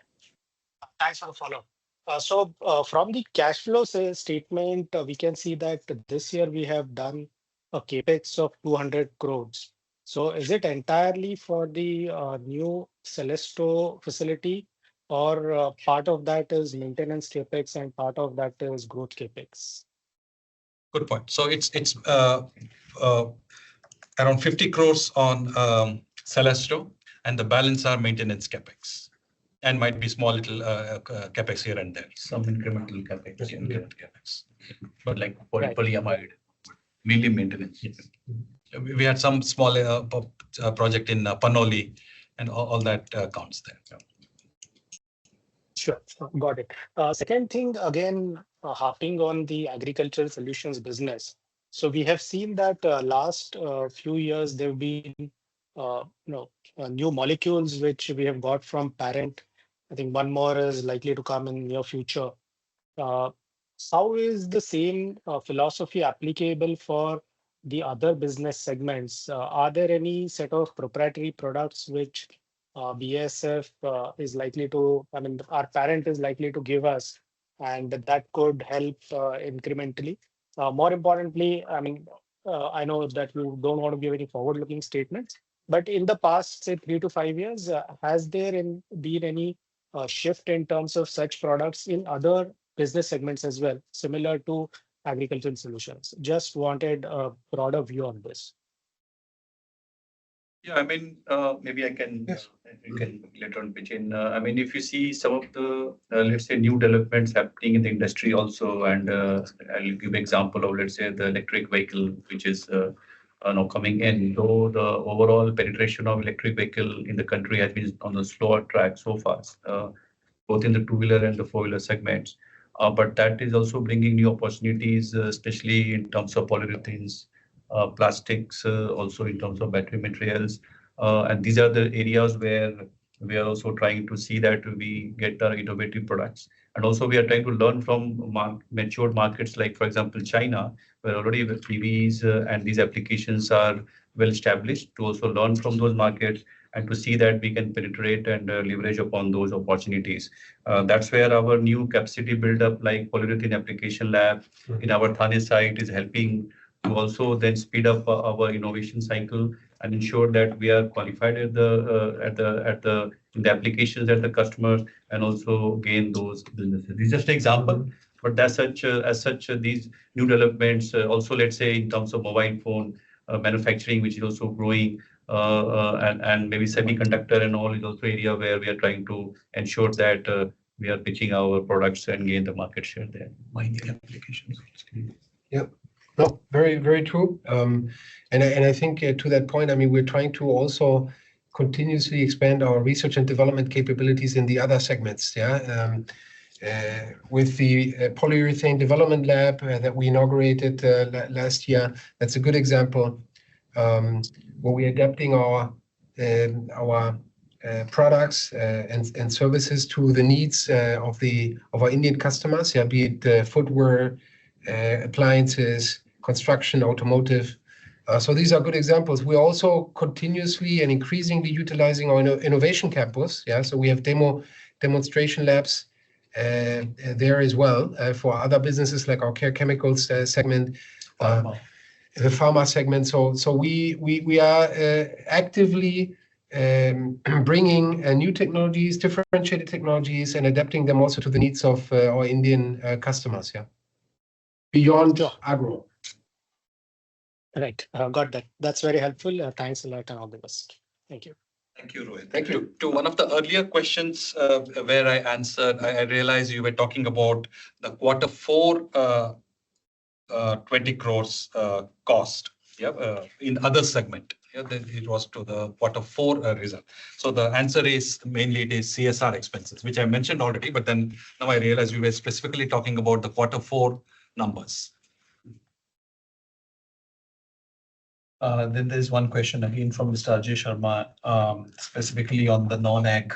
thanks for the follow-up. So from the cash flow statement, we can see that this year we have done a capex of 200 crores. So is it entirely for the new Celesto facility, or part of that is maintenance capex and part of that is growth capex? Good point. So it's around 50 crores on Celesto, and the balance are maintenance capex, and might be small little capex here and there. Some incremental capex. But like polyamide, mainly maintenance. We had some small project in Panoli, and all that counts there. Yeah. Sure, got it. Second thing, again, harping on the agricultural solutions business. So we have seen that last few years there have been new molecules which we have got from parent. I think one more is likely to come in near future. Uh, how is the same philosophy applicable for the other business segments? Are there any set of proprietary products which BASF is likely to, I mean, our parent is likely to give us, and that could help incrementally? More importantly, I mean, I know that you don't want to give any forward-looking statements, but in the past, say 3 to 5 years, has there been any shift in terms of such products in other business segments as well, similar to agricultural solutions? Just wanted a broader view on this. Yeah, I mean, maybe I can, Yes. you can later on pitch in. I mean, if you see some of the, let's say, new developments happening in the industry also, and I'll give example of, let's say, the electric vehicle, which is now coming in, though the overall penetration of electric vehicle in the country has been on the slower track so far, both in the two-wheeler and the four-wheeler segments. But that is also bringing new opportunities, especially in terms of polyurethanes, plastics, also in terms of battery materials. And these are the areas where we are also trying to see that we get our innovative products. And also we are trying to learn from mature markets like, for example, China, where already the PVs and these applications are well established, to also learn from those markets and to see that we can penetrate and leverage upon those opportunities. That's where our new capacity build-up, like polyurethane application lab in our Thane site, is helping to also then speed up our innovation cycle and ensure that we are qualified in the applications at the customers, and also gain those businesses. This is just an example, but as such, these new developments also, let's say, in terms of mobile phone manufacturing, which is also growing, and maybe semiconductor and all is also area where we are trying to ensure that we are pitching our products and gain the market share there. Mining applications. Yeah. No, very, very true. And I think to that point, I mean, we're trying to also continuously expand our research and development capabilities in the other segments. Yeah. With the polyurethane development lab that we inaugurated last year, that's a good example where we're adapting our products and services to the needs of our Indian customers. Yeah, be it footwear, appliances, construction, automotive. So these are good examples. We're also continuously and increasingly utilizing our innovation campus. Yeah, so we have demonstration labs there as well for other businesses like our care chemicals segment, the pharma segment. So we are actively bringing new technologies, differentiated technologies, and adapting them also to the needs of our Indian customers. Yeah, beyond agro. Right, got that. That's very helpful. Thanks a lot and all the best. Thank you. Thank you, Rohit. Thank you. To one of the earlier questions where I answered, I realized you were talking about the Q4 20 crores cost. Yeah, in other segment. Yeah, it was to the Q4 result. So the answer is mainly it is CSR expenses, which I mentioned already, but then now I realize we were specifically talking about the Q4 numbers. Then there's one question again from Mr. Ajay Sharma, specifically on the non-ag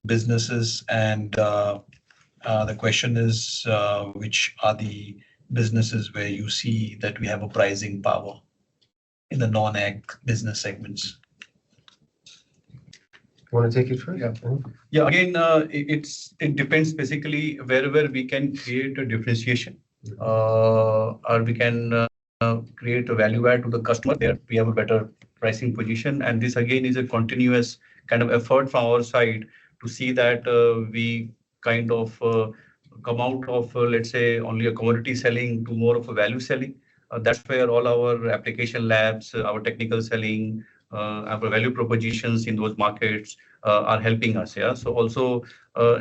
businesses. And the question is, which are the businesses where you see that we have a pricing power in the non-ag business segments? You want to take it first? Yeah. Yeah. Again, it depends basically wherever we can create a differentiation, or we can create a value add to the customer. There we have a better pricing position, and this again is a continuous kind of effort from our side to see that we kind of come out of let's say only a commodity selling to more of a value selling. That's where all our application labs, our technical selling, our value propositions in those markets are helping us. Yeah. So also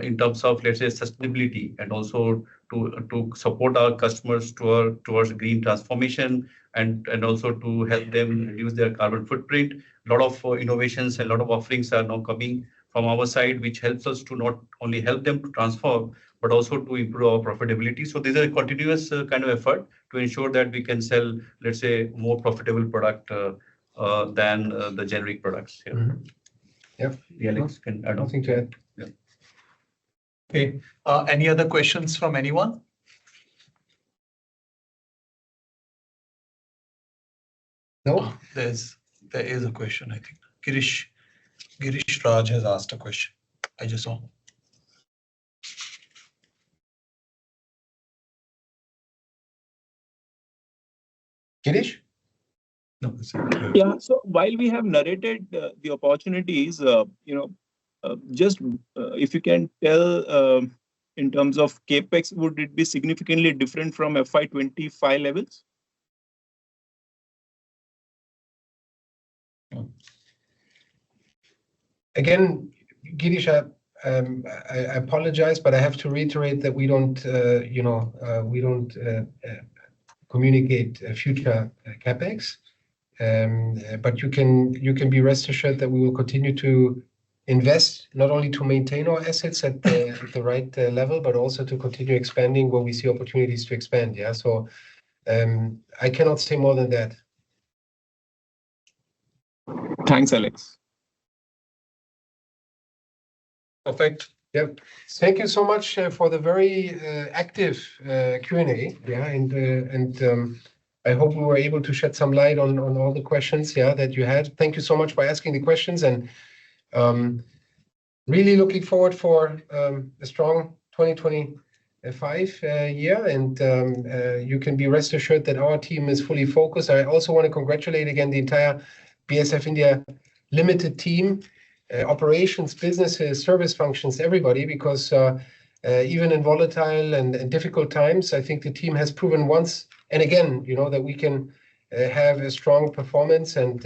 in terms of, let's say, sustainability, and also to support our customers towards green transformation, and also to help them reduce their carbon footprint. A lot of innovations and a lot of offerings are now coming from our side, which helps us to not only help them to transform, but also to improve our profitability. So these are a continuous kind of effort to ensure that we can sell, let's say, more profitable product than the generic products. Yeah. Mm-hmm. Yeah. Alex can add on. Nothing to add. Yeah. Okay. Any other questions from anyone? No. There is a question, I think. Girish Raj has asked a question. I just saw. Girish? No. Yeah. So while we have narrated the opportunities, just if you can tell in terms of capex, would it be significantly different from FY25 levels? Again, Girish, I apologize, but I have to reiterate that we don't communicate future capex. But you can be rest assured that we will continue to invest, not only to maintain our assets at the right level, but also to continue expanding where we see opportunities to expand. Yeah. So I cannot say more than that. Thanks, Alex. Perfect. Yep. Thank you so much for the very active Q&A. Yeah, and I hope we were able to shed some light on all the questions, yeah, that you had. Thank you so much for asking the questions, and really looking forward for a strong 2025 year. And you can be rest assured that our team is fully focused. I also want to congratulate again the entire BASF India Limited team. Operations, businesses, service functions, everybody, because even in volatile and difficult times, I think the team has proven once and again, that we can have a strong performance and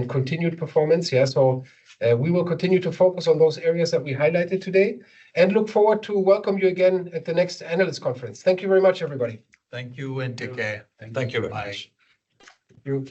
continued performance. Yeah, so we will continue to focus on those areas that we highlighted today, and look forward to welcome you again at the next Analyst Conference. Thank you very much, everybody. Thank you, and take care. Thank you very Bye. much. Thank you.